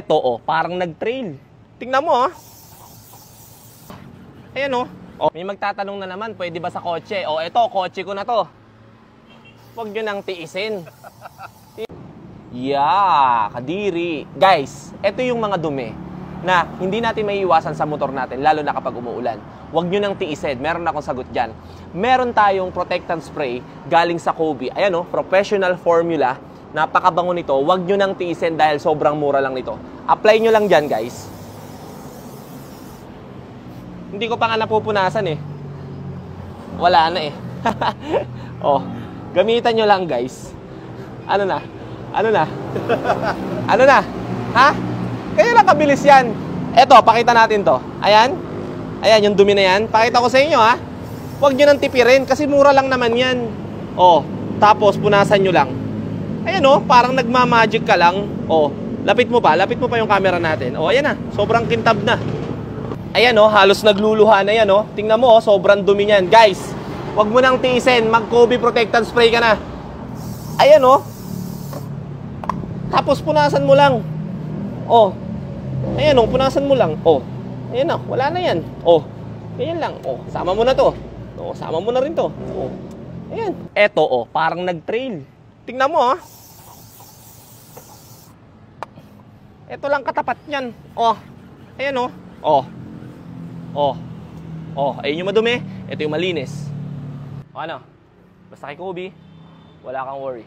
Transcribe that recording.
Ito, oh, parang nag-trail. Tingnan mo, ah. Ayan, oh. Oh, may magtatanong na naman, pwede ba sa kotse? Oh, ito, kotse ko na to. Huwag nyo nang tiisin. Yeah, kadiri. Guys, ito yung mga dumi na hindi natin maiiwasan sa motor natin, lalo na kapag umuulan. Huwag nyo nang tiisin. Meron akong sagot dyan. Meron tayong protectant spray galing sa Kobe. Ayan, oh, professional formula. Napakabango nito. Huwag nyo nang tiisin dahil sobrang mura lang nito. Apply nyo lang dyan, guys. Hindi ko pa nga napupunasan eh. Wala na eh. Oh, gamitan nyo lang, guys. Ano na? Ano na? Ano na? Ha? Kaya lang kabilis yan. Eto, pakita natin to. Ayan. Ayan, yung dumi na yan. Pakita ko sa inyo, ha. Huwag nyo nang tipirin kasi mura lang naman yan. Oh, tapos punasan nyo lang. Ayan, oh, parang nagmamagic ka lang. Oh, lapit mo pa yung camera natin. Oh, ayan na. Sobrang kintab na. Ayan, oh, halos nagluluha na yan, oh. Tingnan mo, oh, sobrang dumi niyan. Guys, huwag mo nang tiisin. Mag-Kobe protectant spray ka na. Ayan, oh. Tapos punasan mo lang. Oh. Ayan, oh, punasan mo lang. Oh. Ayan, oh, wala na yan. Oh. Ayan lang. Oh, sama mo na to. Oh, sama mo na rin to. Oh. Ayan. Eto, oh, parang nag-trail. Tingnan mo, ah. Eto lang katapat niyan. Oh. Ayan, oh. Oh. Oh. Oh, ayun yung madumi. Ito yung malinis. O ano? Basta kay Kobe, wala kang worry.